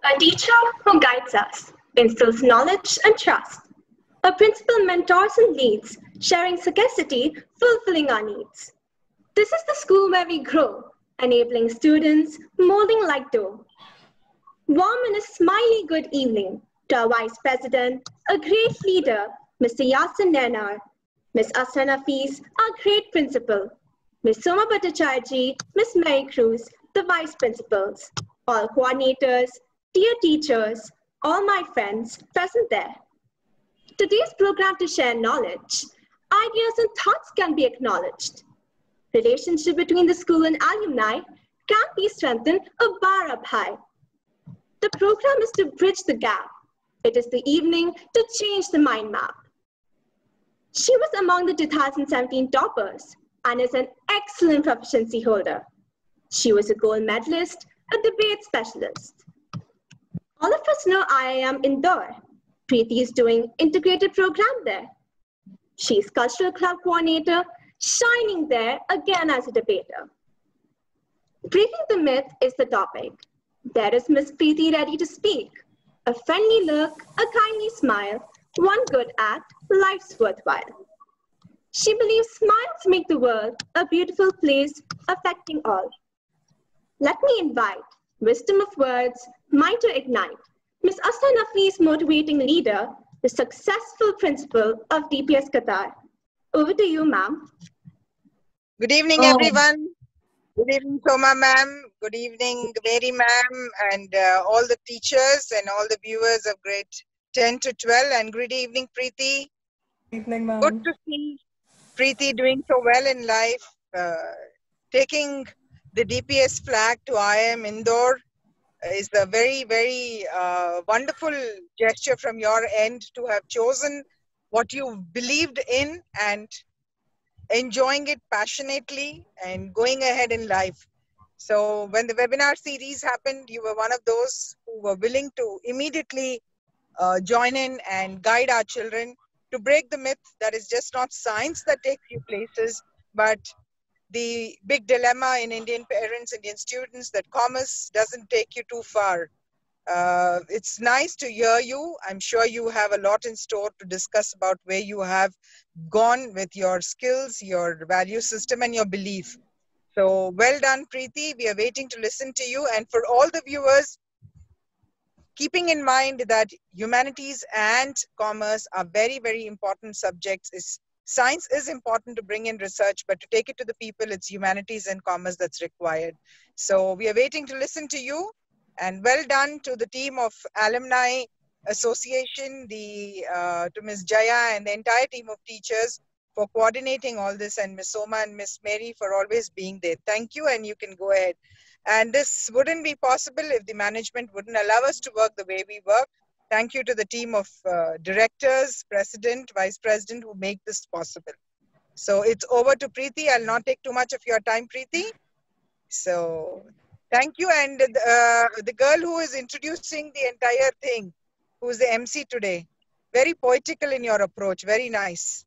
A teacher who guides us, instills knowledge and trust. A principal mentors and leads, sharing sagacity, fulfilling our needs. This is the school where we grow, enabling students, molding like dough. Warm and a smiley good evening to our Vice President, a great leader, Mr. Yasin Nanar, Ms. Asra Nafis, our great principal, Ms. Soma Bhattacharya, Ms. Mary Cruz, the Vice Principals, all coordinators, dear teachers, all my friends present there. Today's program to share knowledge, ideas and thoughts can be acknowledged. Relationship between the school and alumni can be strengthened a bar up high. The program is to bridge the gap. It is the evening to change the mind map. She was among the 2017 toppers and is an excellent proficiency holder. She was a gold medalist, a debate specialist. All of us know IIM Indore. Preeti is doing integrated program there. She's cultural club coordinator, shining there again as a debater. Breaking the myth is the topic. There is Miss Preeti ready to speak. A friendly look, a kindly smile, one good act, life's worthwhile. She believes smiles make the world a beautiful place, affecting all. Let me invite wisdom of words, mind to ignite, Ms. Asra Nafis, motivating leader, the successful principal of DPS Qatar. Over to you, ma'am. Good evening, everyone. Good evening, Soma ma'am. Good evening, Mary ma'am, and all the teachers and all the viewers of grade 10 to 12. And good evening, Preeti. Good evening, ma'am. Good to see Preeti doing so well in life, taking the DPS flag to IIM Indore is a very, very wonderful gesture from your end to have chosen what you believed in and enjoying it passionately and going ahead in life. So when the webinar series happened, you were one of those who were willing to immediately join in and guide our children to break the myth that it's just not science that takes you places, but the big dilemma in Indian parents, Indian students, that commerce doesn't take you too far. It's nice to hear you. I'm sure you have a lot in store to discuss about where you have gone with your skills, your value system, and your belief. So well done, Preeti. We are waiting to listen to you. And for all the viewers, keeping in mind that humanities and commerce are very, very important subjects. Science is important to bring in research, but to take it to the people, it's humanities and commerce that's required. So we are waiting to listen to you. And well done to the team of Alumni Association, to Ms. Jaya and the entire team of teachers for coordinating all this, and Ms. Soma and Ms. Mary for always being there. Thank you, and you can go ahead. And this wouldn't be possible if the management wouldn't allow us to work the way we work. Thank you to the team of directors, president, vice president who make this possible. So it's over to Preeti. I'll not take too much of your time, Preeti. So thank you. And the girl who is introducing the entire thing, who is the MC today, very poetical in your approach. Very nice.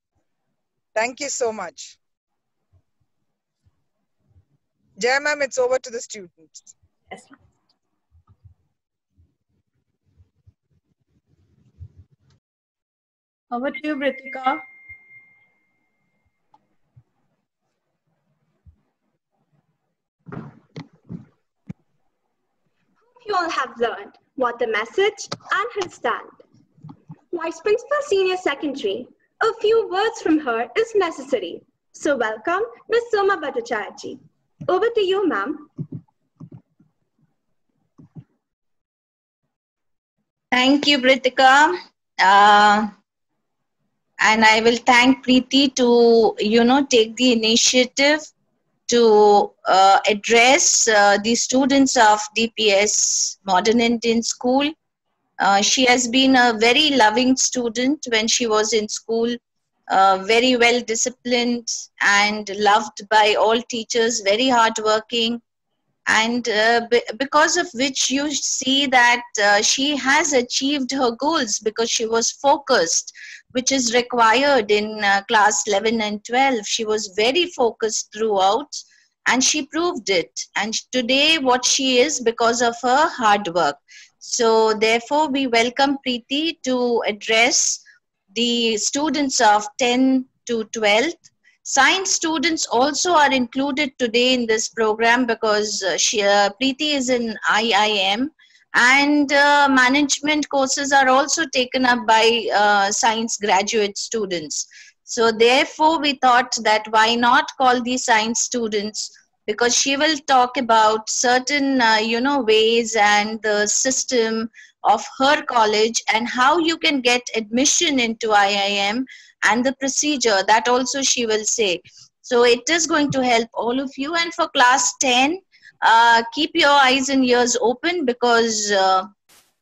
Thank you so much. Jaya ma'am, it's over to the students. Yes. Over to you, Britika. You all have learned what the message and understand. Vice Principal Senior Secondary, a few words from her is necessary. So welcome, Ms. Soma Bhattacharya. Over to you, ma'am. Thank you, Britika. And I will thank Preeti to, take the initiative to address the students of DPS Modern Indian School. She has been a very loving student when she was in school, very well disciplined and loved by all teachers, very hardworking, and because of which you see that she has achieved her goals because she was focused, which is required in class 11 and 12. She was very focused throughout and she proved it. And today what she is because of her hard work. So therefore, we welcome Preeti to address the students of 10 to 12th. Science students also are included today in this program because Preeti is in IIM, and management courses are also taken up by science graduate students. So therefore, we thought that why not call these science students, because she will talk about certain ways and the system of her college and how you can get admission into IIM and the procedure, that also she will say. So it is going to help all of you. And for class 10, keep your eyes and ears open, because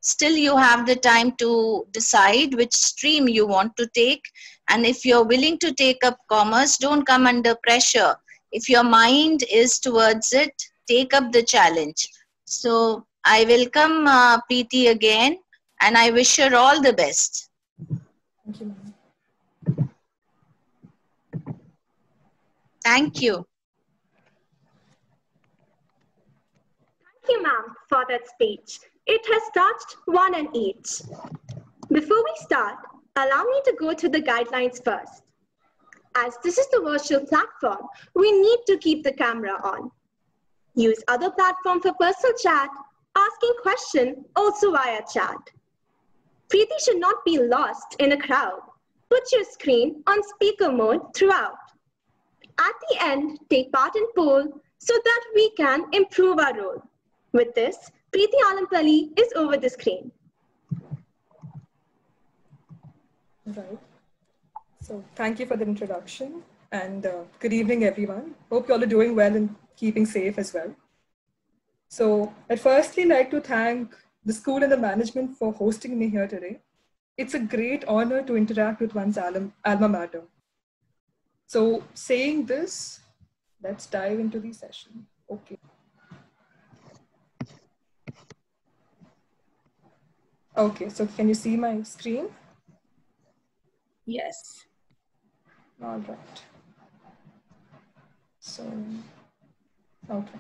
still you have the time to decide which stream you want to take. And if you're willing to take up commerce, don't come under pressure. If your mind is towards it, take up the challenge. So I welcome Preeti again, and I wish her all the best. Thank you. Thank you. Thank you, ma'am, for that speech. It has touched one and each. Before we start, allow me to go to the guidelines first. As this is the virtual platform, we need to keep the camera on. Use other platform for personal chat, asking question also via chat. Preeti should not be lost in a crowd. Put your screen on speaker mode throughout. At the end, take part in poll so that we can improve our role. With this, Preeti Alampalli is over the screen. Right. So thank you for the introduction, and good evening, everyone. Hope you all are doing well and keeping safe as well. So I'd firstly like to thank the school and the management for hosting me here today. It's a great honor to interact with one's alma mater. So saying this, let's dive into the session. Okay. Okay, so can you see my screen? Yes. All right. So, okay.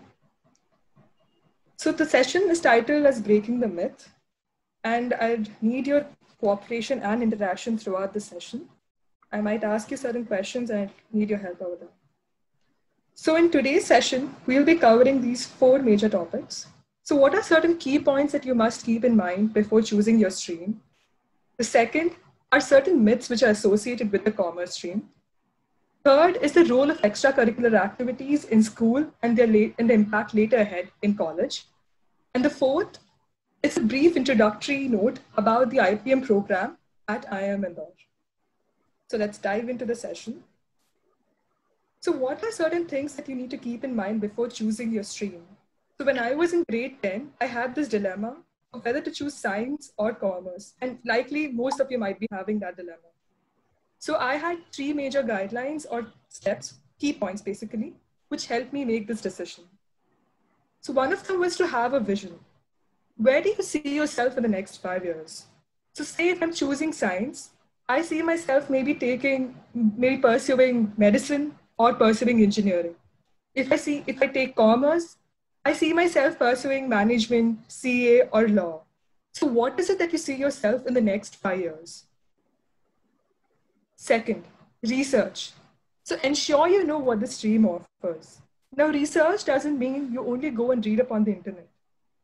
So the session is titled as Breaking the Myth, and I'd need your cooperation and interaction throughout the session. I might ask you certain questions and I need your help over there. So in today's session, we'll be covering these 4 major topics. So what are certain key points that you must keep in mind before choosing your stream? The second are certain myths which are associated with the commerce stream. Third is the role of extracurricular activities in school and their impact later ahead in college. And the fourth is a brief introductory note about the IPM program at IIM Indore. So let's dive into the session. So what are certain things that you need to keep in mind before choosing your stream? So when I was in grade 10, I had this dilemma of whether to choose science or commerce. And likely most of you might be having that dilemma. So I had 3 major guidelines or steps, key points basically, which helped me make this decision. So one of them was to have a vision. Where do you see yourself in the next 5 years? So say if I'm choosing science, I see myself maybe pursuing medicine or pursuing engineering. If I take commerce, I see myself pursuing management, CA, or law. So what is it that you see yourself in the next 5 years? Second, research. So ensure you know what the stream offers. Now, research doesn't mean you only go and read up on the internet.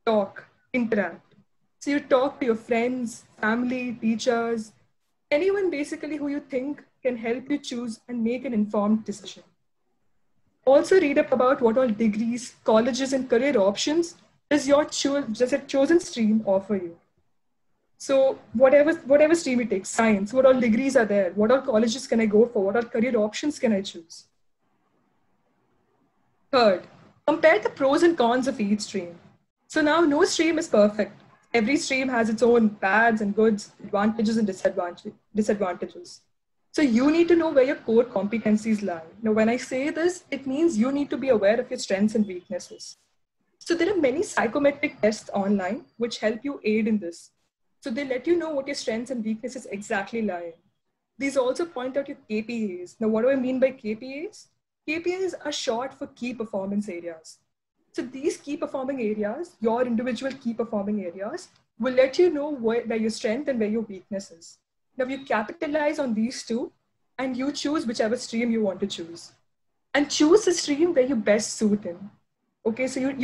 Talk, interact. So you talk to your friends, family, teachers, anyone basically who you think can help you choose and make an informed decision. Also read up about what all degrees, colleges, and career options does a chosen stream offer you. So whatever stream you take, science, what all degrees are there? What all colleges can I go for? What all career options can I choose? Third, compare the pros and cons of each stream. So now no stream is perfect. Every stream has its own bads and goods, advantages and disadvantages. So you need to know where your core competencies lie. Now, when I say this, it means you need to be aware of your strengths and weaknesses. So there are many psychometric tests online which help you aid in this. So they let you know what your strengths and weaknesses exactly lie in. These also point out your KPAs. Now, what do I mean by KPAs? KPAs are short for key performance areas. So these key performing areas, your individual key performing areas, will let you know where your strength and where your weakness is. Now you capitalize on these two and you choose whichever stream you want to choose. And choose a stream where you best suit in. Okay, so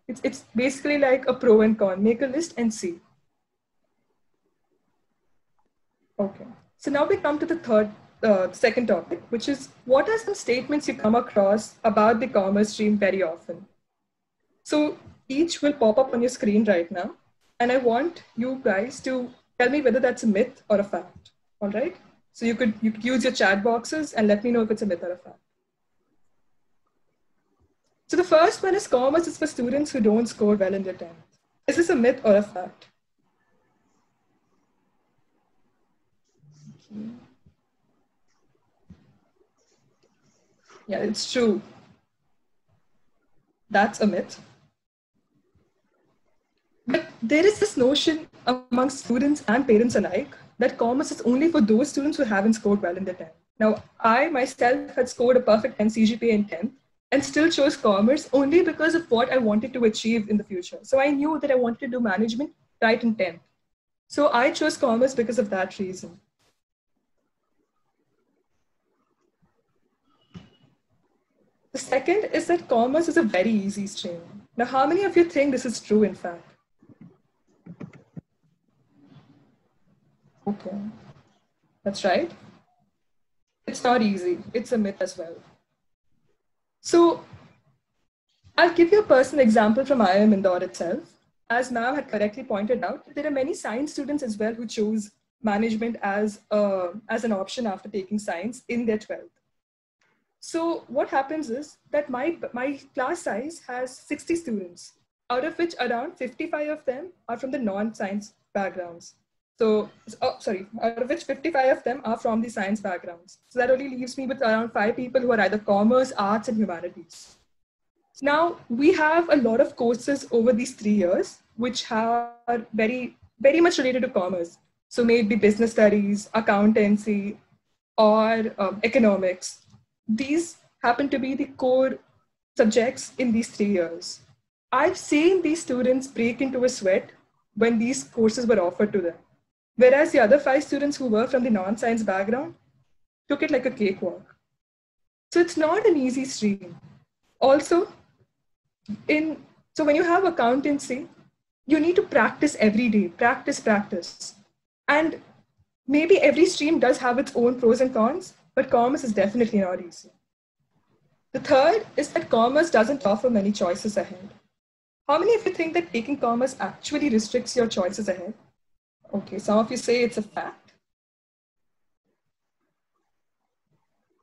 it's basically like a pro and con. Make a list and see. Okay, so now we come to the second topic, which is what are some statements you come across about the commerce stream very often? So each will pop up on your screen right now. And I want you guys to tell me whether that's a myth or a fact, all right? So you could use your chat boxes and let me know if it's a myth or a fact. So the first one is commerce is for students who don't score well in their 10th. Is this a myth or a fact? Okay. Yeah, it's true. That's a myth. But there is this notion among students and parents alike that commerce is only for those students who haven't scored well in their 10th. Now, I myself had scored a perfect 10 CGPA in 10th and still chose commerce only because of what I wanted to achieve in the future. So I knew that I wanted to do management right in 10th. So I chose commerce because of that reason. The second is that commerce is a very easy stream. Now, how many of you think this is true, in fact? Okay, that's right. It's not easy. It's a myth as well. So I'll give you a personal example from IIM Indore itself. As ma'am had correctly pointed out, there are many science students as well who chose management as an option after taking science in their 12th. So what happens is that my class size has 60 students, out of which around 55 of them are from the non-science backgrounds. So, out of which 55 of them are from the science backgrounds. So that only leaves me with around 5 people who are either commerce, arts, and humanities. Now, we have a lot of courses over these 3 years, which are very, very much related to commerce. So maybe business studies, accountancy, or economics. These happen to be the core subjects in these 3 years. I've seen these students break into a sweat when these courses were offered to them. Whereas the other 5 students who were from the non-science background took it like a cakewalk. So it's not an easy stream. Also, so when you have accountancy, you need to practice every day, practice. And maybe every stream does have its own pros and cons, but commerce is definitely not easy. The third is that commerce doesn't offer many choices ahead. How many of you think that taking commerce actually restricts your choices ahead? Okay, some of you say it's a fact.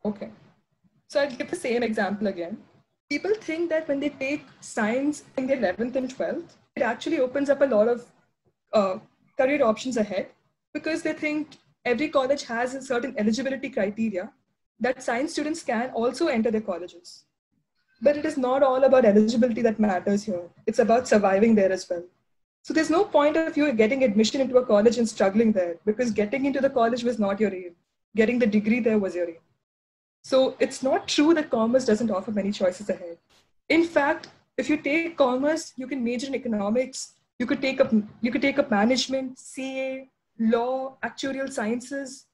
Okay, so I'll give the same example again. People think that when they take science in their 11th and 12th, it actually opens up a lot of career options ahead because they think every college has a certain eligibility criteria that science students can also enter their colleges. But it is not all about eligibility that matters here. It's about surviving there as well. So there's no point of you getting admission into a college and struggling there because getting into the college was not your aim. Getting the degree there was your aim. So it's not true that commerce doesn't offer many choices ahead. In fact, if you take commerce, you can major in economics, you could take up management, CA, law, actuarial sciences.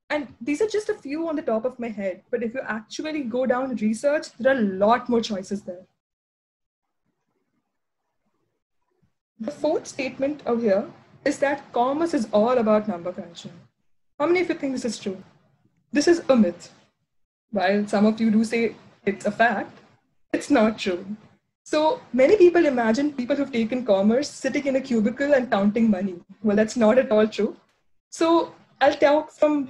And these are just a few on the top of my head. But if you actually go down and research, there are a lot more choices there. The fourth statement over here is that commerce is all about number crunching. How many of you think this is true? This is a myth. While some of you do say it's a fact, it's not true. So many people imagine people who've taken commerce sitting in a cubicle and counting money. Well, that's not at all true. So I'll talk from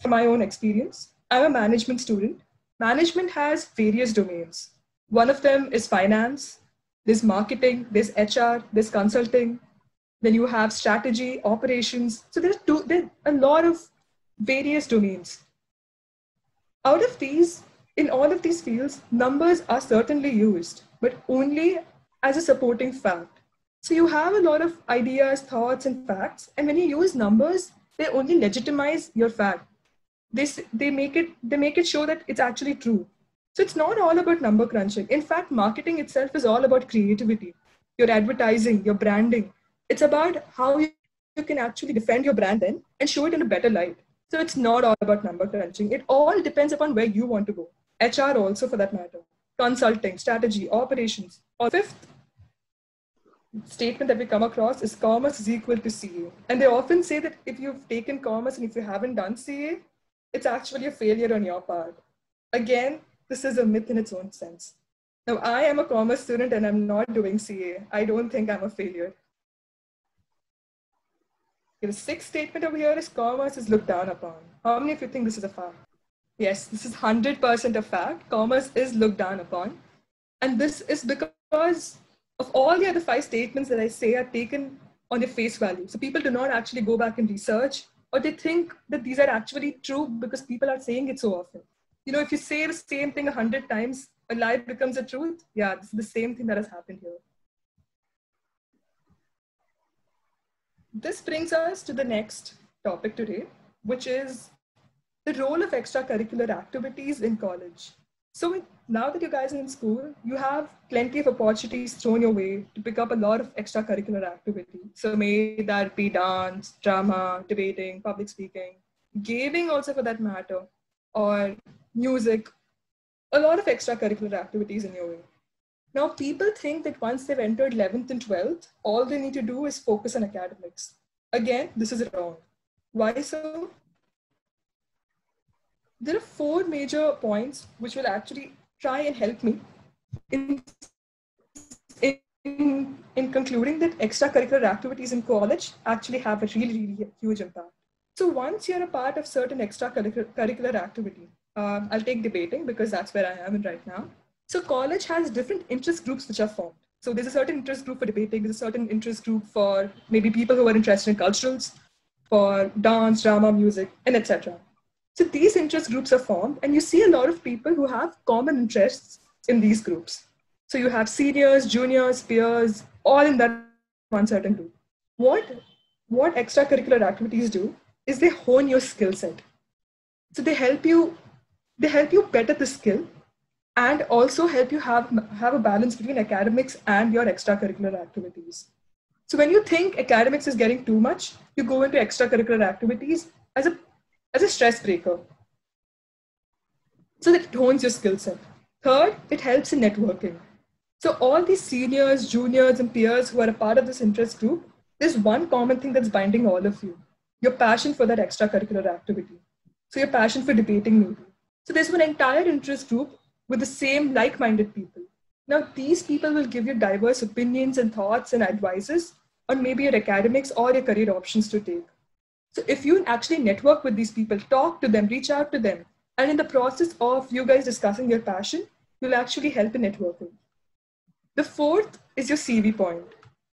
my own experience. I'm a management student. Management has various domains. One of them is finance, there's marketing, there's HR, there's consulting. Then you have strategy, operations. So there's a lot of various domains. Out of these, in all of these fields, numbers are certainly used, but only as a supporting fact. So you have a lot of ideas, thoughts, and facts. And when you use numbers, they only legitimize your fact. They make it show that it's actually true. So it's not all about number crunching. In fact, marketing itself is all about creativity. Your advertising, your branding. It's about how you can actually defend your brand then and show it in a better light. So it's not all about number crunching. It all depends upon where you want to go. HR also, for that matter. Consulting, strategy, operations. Or fifth statement that we come across is commerce is equal to CA. And they often say that if you've taken commerce and if you haven't done CA, it's actually a failure on your part. Again, this is a myth in its own sense. Now, I am a commerce student and I'm not doing CA. I don't think I'm a failure. The sixth statement over here is commerce is looked down upon. How many of you think this is a fact? Yes, this is 100% a fact. Commerce is looked down upon. And this is because of all the other 5 statements that I say are taken on their face value. So people do not actually go back and research, or they think that these are actually true because people are saying it so often. You know, if you say the same thing 100 times, a lie becomes a truth. Yeah, this is the same thing that has happened here. This brings us to the next topic today, which is the role of extracurricular activities in college. So now that you guys are in school, you have plenty of opportunities thrown your way to pick up a lot of extracurricular activity. So may that be dance, drama, debating, public speaking, gaming also for that matter, or music, a lot of extracurricular activities in your way. Now people think that once they've entered 11th and 12th, all they need to do is focus on academics. Again, this is wrong. Why so? There are 4 major points which will actually try and help me in concluding that extracurricular activities in college actually have a really huge impact. So once you're a part of certain extracurricular activity, I'll take debating because that's where I am in right now. So college has different interest groups which are formed. So there's a certain interest group for debating, there's a certain interest group for maybe people who are interested in culturals, for dance, drama, music, and etc. So these interest groups are formed, and you see a lot of people who have common interests in these groups. So you have seniors, juniors, peers, all in that one certain group. What extracurricular activities do is they hone your skill set. So they help you better the skill and also help you have a balance between academics and your extracurricular activities. So when you think academics is getting too much, you go into extracurricular activities as a stress breaker. So that it hones your skill set. Third, it helps in networking. So all these seniors, juniors, and peers who are a part of this interest group, there's one common thing that's binding all of you. Your passion for that extracurricular activity. So your passion for debating maybe. So there's one entire interest group with the same like-minded people. Now these people will give you diverse opinions and thoughts and advices on maybe your academics or your career options to take. So if you actually network with these people, talk to them, reach out to them, and in the process of you guys discussing your passion, you'll actually help in networking. The fourth is your CV point.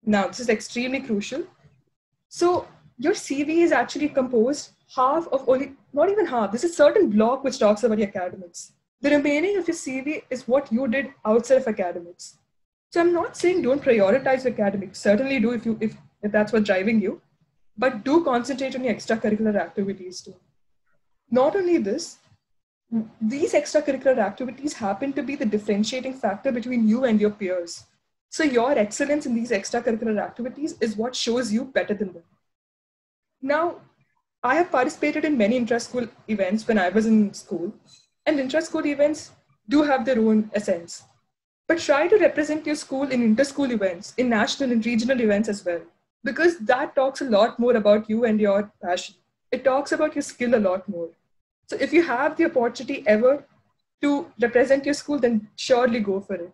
Now, this is extremely crucial. So your CV is actually composed half of only, not even half, there's a certain block which talks about your academics. The remaining of your CV is what you did outside of academics. So I'm not saying don't prioritize your academics. Certainly do if that's what's driving you. But do concentrate on your extracurricular activities too. Not only this, these extracurricular activities happen to be the differentiating factor between you and your peers. So your excellence in these extracurricular activities is what shows you better than them. Now, I have participated in many intra-school events when I was in school, and intra-school events do have their own essence. But try to represent your school in inter-school events, in national and regional events as well, because that talks a lot more about you and your passion. It talks about your skill a lot more. So if you have the opportunity ever to represent your school, then surely go for it.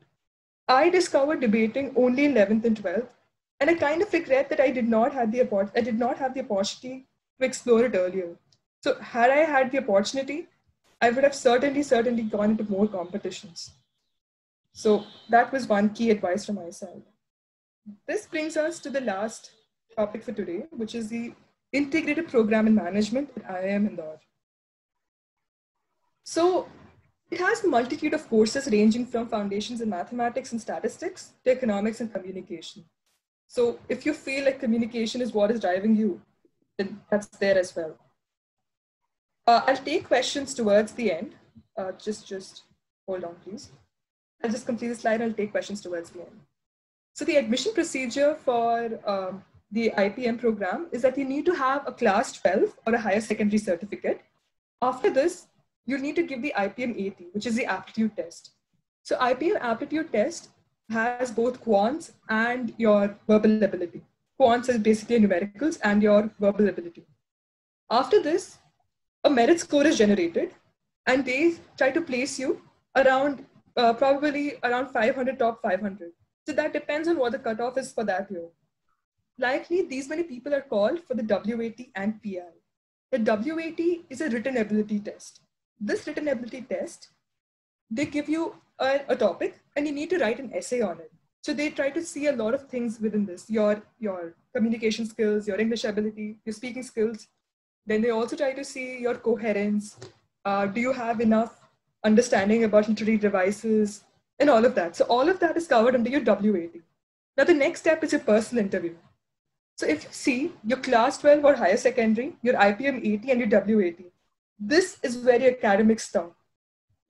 I discovered debating only in 11th and 12th, and I kind of regret that I did not have the opportunity to explore it earlier. So had I had the opportunity, I would have certainly gone into more competitions. So that was one key advice from my side. This brings us to the last topic for today, which is the Integrated Program in Management at IIM Indore. So it has a multitude of courses ranging from foundations in mathematics and statistics to economics and communication. So if you feel like communication is what is driving you, then that's there as well. I'll take questions towards the end. Just hold on, please. I'll just complete the slide and I'll take questions towards the end. So the admission procedure for the IPM program is that you need to have a class 12 or a higher secondary certificate. After this, you need to give the IPM AT, which is the aptitude test. So IPM aptitude test has both quants and your verbal ability. Quants is basically numericals and your verbal ability. After this, a merit score is generated and they try to place you around probably around 500, top 500. So that depends on what the cutoff is for that year. Likely, these many people are called for the WAT and PI. The WAT is a written ability test. This written ability test, they give you a topic and you need to write an essay on it. So they try to see a lot of things within this, your communication skills, your English ability, your speaking skills. Then they also try to see your coherence. Do you have enough understanding about literary devices and all of that? So all of that is covered under your WAT. Now the next step is your personal interview. So if you see your class 12 or higher secondary, your IPM AT and your WAT, this is where your academics start.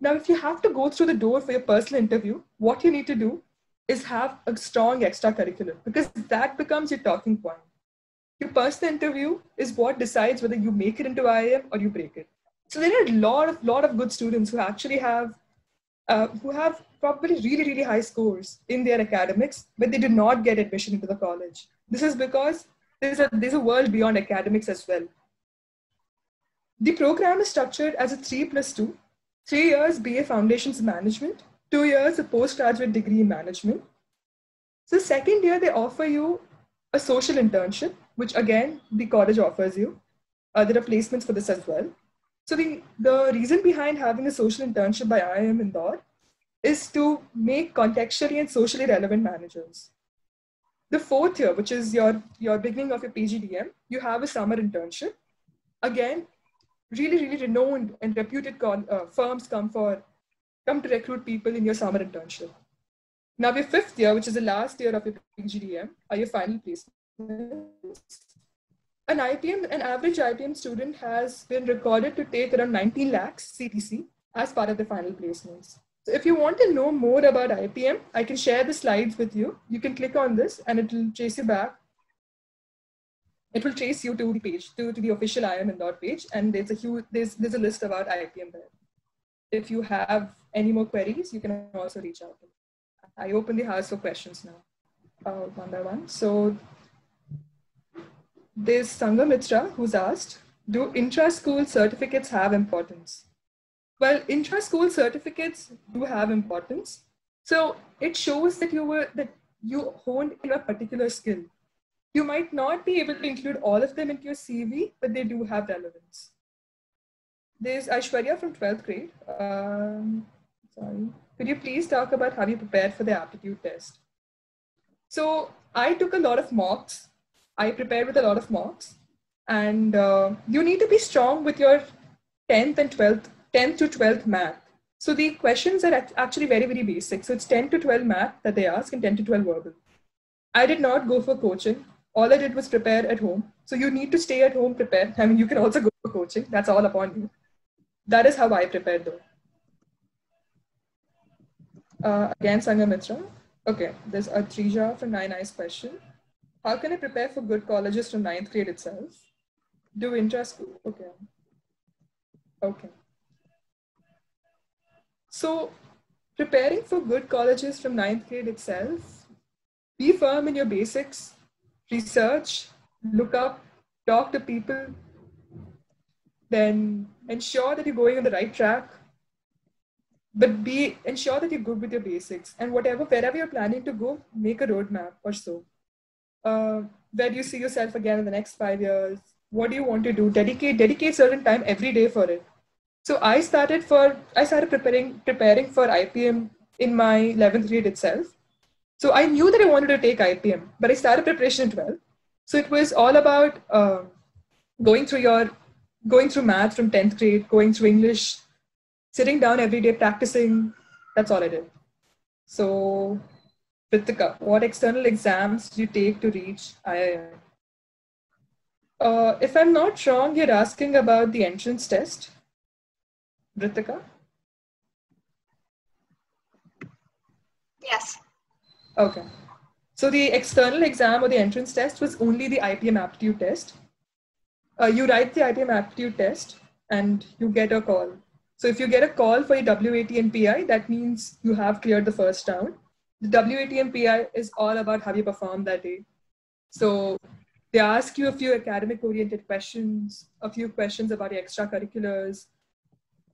Now, if you have to go through the door for your personal interview, what you need to do is have a strong extracurricular because that becomes your talking point. Your personal interview is what decides whether you make it into IIM or you break it. So there are a lot of good students who actually have probably really, really high scores in their academics, but they do not get admission into the college. This is because there's a world beyond academics as well. The program is structured as a 3+2, 3 years BA Foundations Management, 2 years a postgraduate degree in management. So second year, they offer you a social internship, which again, the college offers you. There are placements for this as well. So the reason behind having a social internship by IIM Indore is to make contextually and socially relevant managers. The fourth year, which is your beginning of your PGDM, you have a summer internship. Again, really, really renowned and reputed firms come to recruit people in your summer internship. Now your fifth year, which is the last year of your PGDM, are your final placements. An average IPM student has been recorded to take around 19 lakhs CTC as part of the final placements. So if you want to know more about IPM, I can share the slides with you. You can click on this and it will trace you back. It will trace you to the page, to the official IIM Indore page, and there's a list about IPM there. If you have any more queries, you can also reach out to me. I open the house for questions now, one by one. So there's Sangha Mitra who's asked, do intra-school certificates have importance? Well, intra-school certificates do have importance. So it shows that you honed in a particular skill. You might not be able to include all of them into your CV, but they do have relevance. There's Aishwarya from 12th grade. Sorry. Could you please talk about how you prepared for the aptitude test? So I took a lot of mocks. I prepared with a lot of mocks. And you need to be strong with your 10th to 12th math. So the questions are actually very, very basic. So it's 10 to 12 math that they ask and 10 to 12 verbal. I did not go for coaching. All I did was prepare at home. So you need to stay at home, prepare. I mean, you can also go for coaching. That's all upon you. That is how I prepared though. Again, Sangha Mitra. Okay, there's a Trija from 9 Eyes question. How can I prepare for good colleges from 9th grade itself? Do intra-school, okay. Okay. So preparing for good colleges from 9th grade itself, be firm in your basics, research, look up, talk to people, then ensure that you're going on the right track, but ensure that you're good with your basics, and wherever you're planning to go, make a roadmap or so. Where do you see yourself again in the next 5 years? What do you want to do? Dedicate certain time every day for it. So I started preparing for IPM in my 11th grade itself. So I knew that I wanted to take IPM, but I started preparation at 12. So it was all about going through math from 10th grade, going through English, sitting down every day, practicing. That's all I did. So Ritika, what external exams do you take to reach IIM? If I'm not wrong, you're asking about the entrance test, Ritika? Yes. Okay. So the external exam or the entrance test was only the IPM aptitude test. You write the IPM aptitude test and you get a call. So if you get a call for your WAT and PI, that means you have cleared the first round. The WAT and PI is all about how you perform that day. So they ask you a few academic oriented questions, a few questions about your extracurriculars,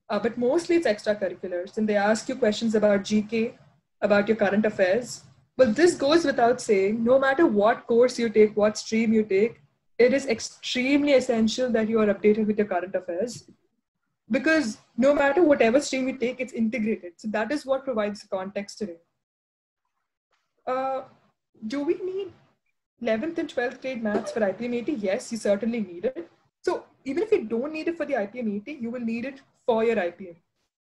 but mostly it's extracurriculars. And they ask you questions about GK, about your current affairs. But this goes without saying, no matter what course you take, what stream you take, it is extremely essential that you are updated with your current affairs, because no matter whatever stream you take, it's integrated. So that is what provides the context today. Do we need 11th and 12th grade maths for IPM 80? Yes, you certainly need it. So even if you don't need it for the IPM 80, you will need it for your IPM.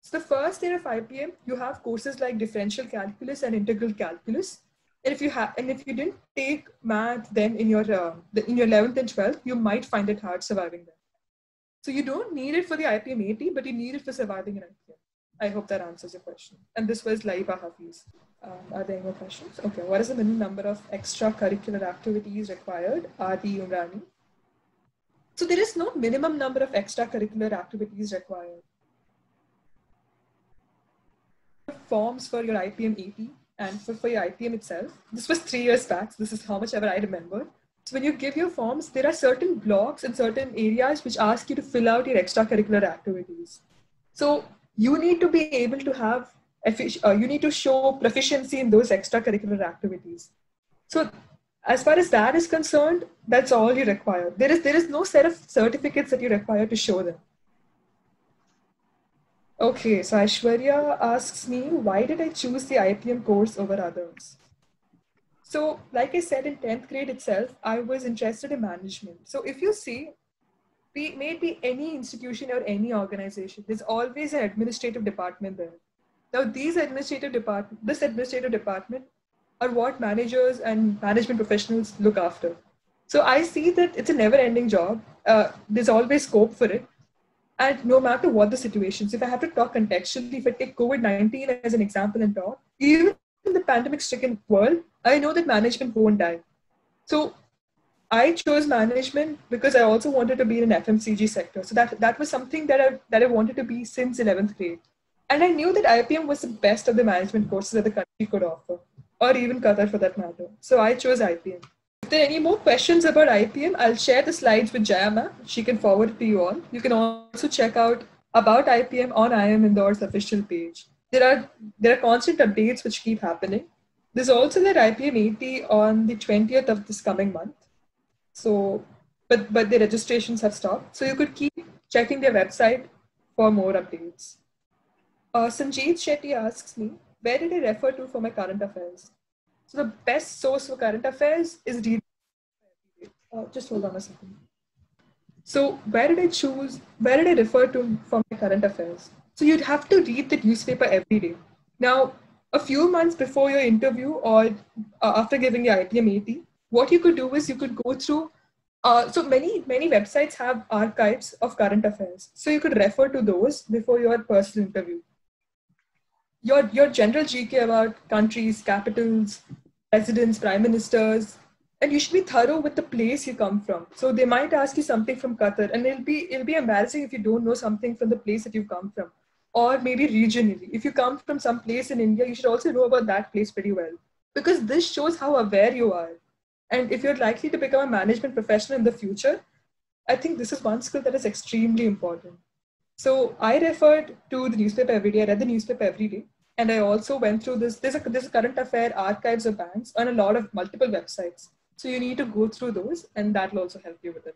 So the first year of IPM, you have courses like differential calculus and integral calculus. And if you didn't take math then in your 11th and 12th, you might find it hard surviving them. So you don't need it for the IPM 80, but you need it for surviving an IPM. I hope that answers your question. And this was Laiba Hafiz. Are there any more questions? Okay, what is the minimum number of extracurricular activities required? Adi Umrani. So there is no minimum number of extracurricular activities required. Forms for your IPM 80 and for your IPM itself. This was 3 years back. So this is how much ever I remember. So when you give your forms, there are certain blocks and certain areas which ask you to fill out your extracurricular activities. So you need to be able to have, you need to show proficiency in those extracurricular activities. So as far as that is concerned, that's all you require. There is no set of certificates that you require to show them. Okay, so Aishwarya asks me, why did I choose the IPM course over others? So like I said, in 10th grade itself, I was interested in management. So if you see, maybe any institution or any organization, there's always an administrative department there. Now this administrative department are what managers and management professionals look after. So I see that it's a never-ending job. There's always scope for it. And no matter what the situations, if I have to talk contextually, if I take COVID-19 as an example and talk, even in the pandemic-stricken world, I know that management won't die. So I chose management because I also wanted to be in an FMCG sector. So that was something that I wanted to be since 11th grade. And I knew that IPM was the best of the management courses that the country could offer, or even Qatar for that matter. So I chose IPM. If there are any more questions about IPM, I'll share the slides with Jaya ma'am. She can forward it to you all. You can also check out about IPM on IIM Indore's official page. There are constant updates which keep happening. There's also that IPM 80 on the 20th of this coming month. So, but the registrations have stopped. So you could keep checking their website for more updates. Sanjeev Shetty asks me, where did I refer to for my current affairs? So the best source for current affairs is read. Just hold on a second. So where did I refer to for my current affairs? So you'd have to read the newspaper every day. Now, a few months before your interview or after giving your IPM 80, what you could do is you could go through, so many websites have archives of current affairs. So you could refer to those before your personal interview. Your general GK about countries, capitals, presidents, prime ministers, and you should be thorough with the place you come from. So they might ask you something from Qatar, and it'll be embarrassing if you don't know something from the place that you come from, or maybe regionally. If you come from some place in India, you should also know about that place pretty well, because this shows how aware you are. And if you're likely to become a management professional in the future, I think this is one skill that is extremely important. So I referred to the newspaper every day. I read the newspaper every day. And I also went through this. There's a current affair archives of banks on a lot of multiple websites. So you need to go through those, and that will also help you with it.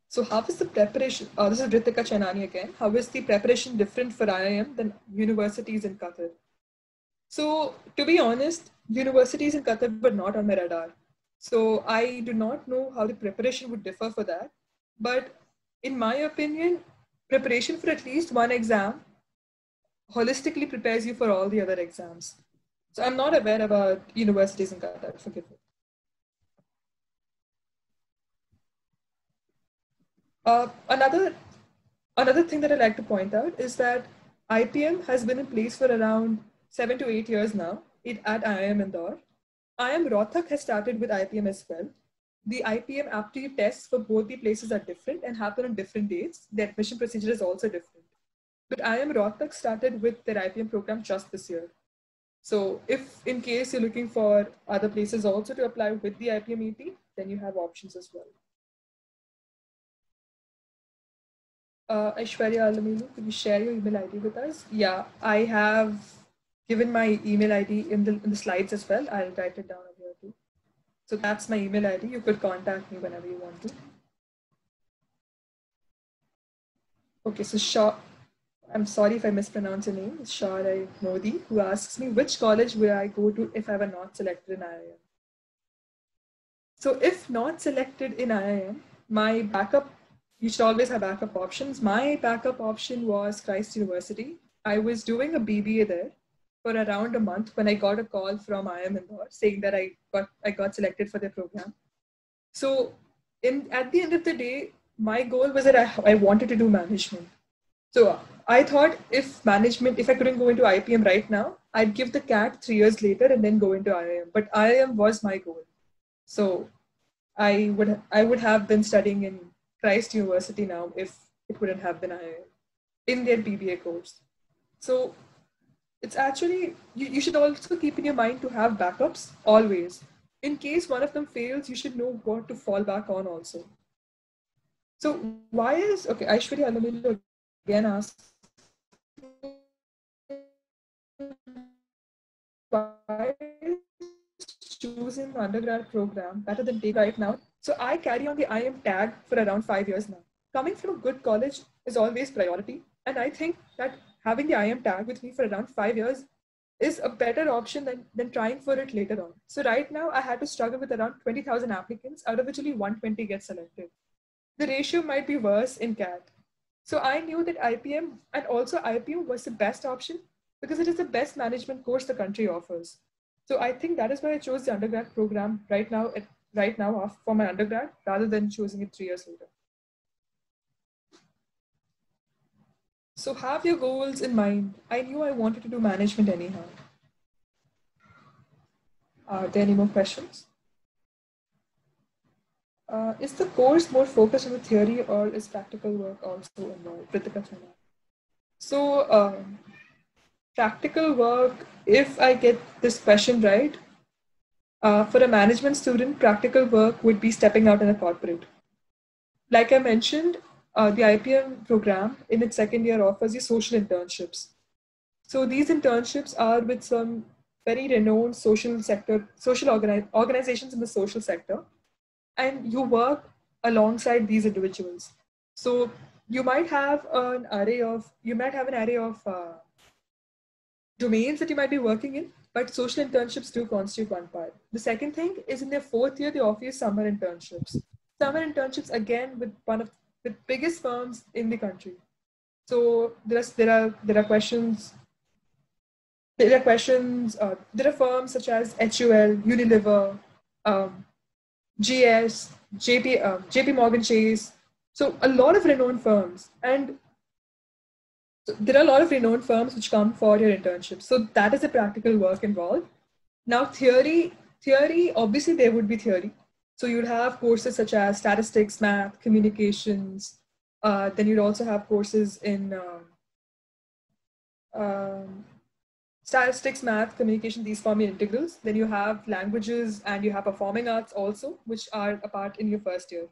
So how is the preparation? This is Ritika Chanani again. How is the preparation different for IIM than universities in Qatar? So to be honest, universities in Qatar were not on my radar. So I do not know how the preparation would differ for that. But in my opinion, preparation for at least one exam holistically prepares you for all the other exams. So I'm not aware about universities in Qatar, forgive me. Another thing that I'd like to point out is that IPM has been in place for around 7 to 8 years now at IIM Indore. IIM Rohtak has started with IPM as well. The IPM aptitude tests for both the places are different and happen on different dates. The admission procedure is also different. But IIM Rohtak started with their IPM program just this year. So if in case you're looking for other places also to apply with the IPM ET, then you have options as well. Aishwarya Alamilu, could you share your email ID with us? Yeah, I have given my email ID in the slides as well. I'll write it down over here too. So that's my email ID. You could contact me whenever you want to. Okay, so I'm sorry if I mispronounce your name. It's Shaurai Modi, who asks me, which college will I go to if I were not selected in IIM? So if not selected in IIM, my backup, you should always have backup options. My backup option was Christ University. I was doing a BBA there for around a month when I got a call from IIM Indore saying that I got selected for their program. So at the end of the day, my goal was that I wanted to do management. So I thought if I couldn't go into IPM right now, I'd give the CAT 3 years later and then go into IIM. But IIM was my goal. So I would have been studying in Christ University now if it wouldn't have been IIM in their BBA course. So it's actually, you should also keep in your mind to have backups always. In case one of them fails, you should know what to fall back on also. So Aishwarya Alamilu again asks, why is choosing the undergrad program better than take right now? So I carry on the IIM tag for around 5 years now. Coming from a good college is always priority. And I think that having the IIM tag with me for around 5 years is a better option than trying for it later on. So right now I had to struggle with around 20,000 applicants, out of which only 120 get selected. The ratio might be worse in CAT. So I knew that IPM and also IPM was the best option because it is the best management course the country offers. So I think that is why I chose the undergrad program right now for my undergrad rather than choosing it 3 years later. So have your goals in mind. I knew I wanted to do management anyhow. Are there any more questions? Is the course more focused on the theory or is practical work also involved? So practical work, if I get this question right, for a management student, practical work would be stepping out in a corporate. Like I mentioned, the IPM program in its second year offers you social internships. So these internships are with some very renowned organizations in the social sector, and you work alongside these individuals. So you might have an array of domains that you might be working in, but social internships do constitute one part. The second thing is in their 4th year, they offer you summer internships. Summer internships again with one of the biggest firms in the country. So there are questions. There are firms such as HUL, Unilever, GS, JP Morgan Chase. So a lot of renowned firms, and there are a lot of renowned firms which come for your internship. So that is the practical work involved. Now theory, obviously there would be theory. So you'd have courses such as statistics, math, communications. Then you'd also have courses in statistics, math, communication, these form your integrals. Then you have languages and you have performing arts also, which are a part in your first year.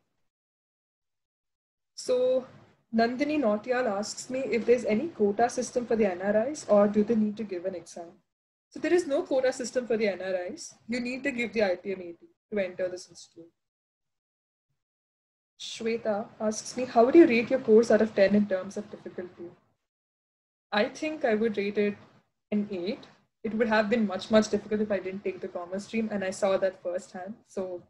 So Nandini Nautiyal asks me if there's any quota system for the NRIs or do they need to give an exam? So there is no quota system for the NRIs. You need to give the IPM AT to enter this institute. Shweta asks me, how would you rate your course out of 10 in terms of difficulty? I think I would rate it an 8. It would have been much, much difficult if I didn't take the commerce stream, and I saw that firsthand. So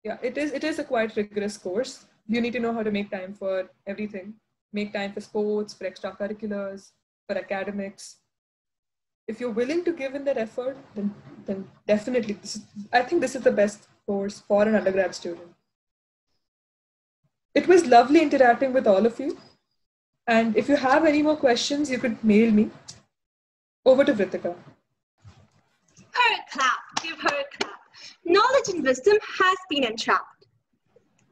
yeah, it is a quite rigorous course. You need to know how to make time for everything. Make time for sports, for extracurriculars, for academics. If you're willing to give in that effort, then definitely, I think this is the best course for an undergrad student. It was lovely interacting with all of you. And if you have any more questions, you could mail me. Over to Vritika. Her clap, give her a clap. Knowledge and wisdom has been entrapped.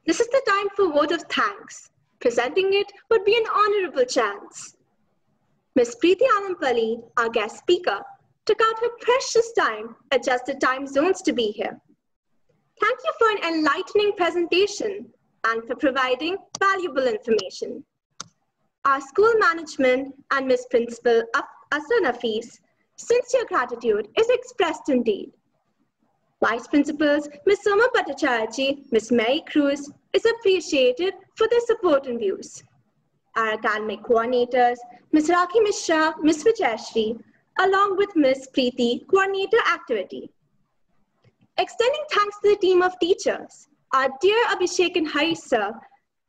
This is the time for vote of thanks. Presenting it would be an honorable chance. Ms. Preeti Anampally, our guest speaker, took out her precious time, adjusted time zones to be here. Thank you for an enlightening presentation and for providing valuable information. Our school management and Ms. Principal Asra Nafis, sincere gratitude is expressed indeed. Vice Principals Ms. Soma Bhattacharya, Ms. Mary Cruz is appreciated for their support and views. Our academic coordinators, Ms. Rakhi Mishra, Ms. Vijayashri, along with Ms. Preeti, coordinator activity. Extending thanks to the team of teachers, our dear Abhishek and Hari sir,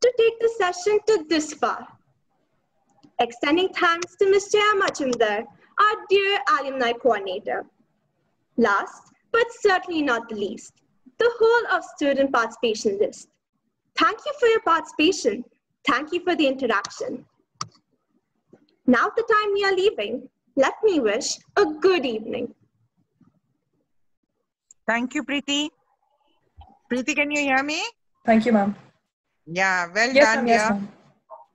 to take the session to this far. Extending thanks to Ms. Jaya Majumdar, our dear alumni coordinator. Last, but certainly not the least, the whole of student participation list. Thank you for your participation. Thank you for the interaction. Now the time we are leaving, let me wish a good evening. Thank you, Preeti. Preeti, can you hear me? Thank you, ma'am. Yeah, well Yes, done, ma'am. Yes, dear.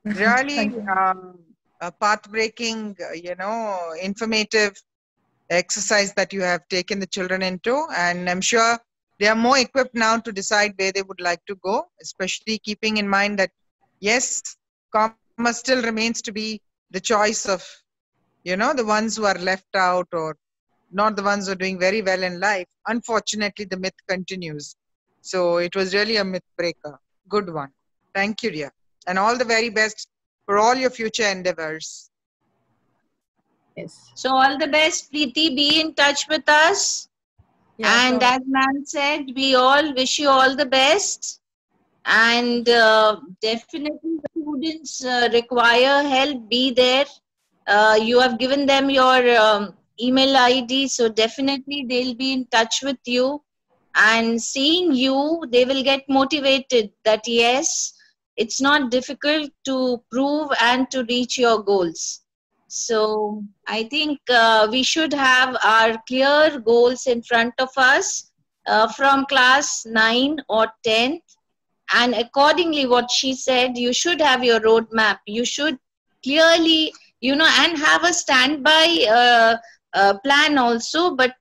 ma'am. Really Thank you. a path-breaking, informative exercise that you have taken the children into, and I'm sure they are more equipped now to decide where they would like to go, especially keeping in mind that, yes, commerce still remains to be the choice of, the ones who are left out or not the ones who are doing very well in life. Unfortunately, the myth continues. So it was really a myth breaker. Good one. Thank you, dear. And all the very best for all your future endeavors. Yes. So all the best, Preeti. Be in touch with us. Yeah, And sure. as ma'am said, we all wish you all the best. And definitely students require help, be there. You have given them your email ID, so definitely they'll be in touch with you. And seeing you, they will get motivated that yes, it's not difficult to prove and to reach your goals. So I think we should have our clear goals in front of us from class 9 or 10th. And accordingly, what she said, you should have your roadmap. You should clearly, and have a standby plan also. But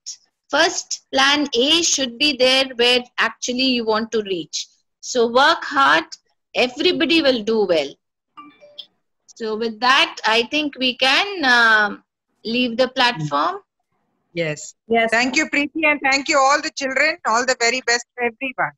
first, plan A should be there where actually you want to reach. So work hard. Everybody will do well. So with that, I think we can leave the platform. Yes. Yes. Thank you, Preeti, and thank you all the children. All the very best to everyone.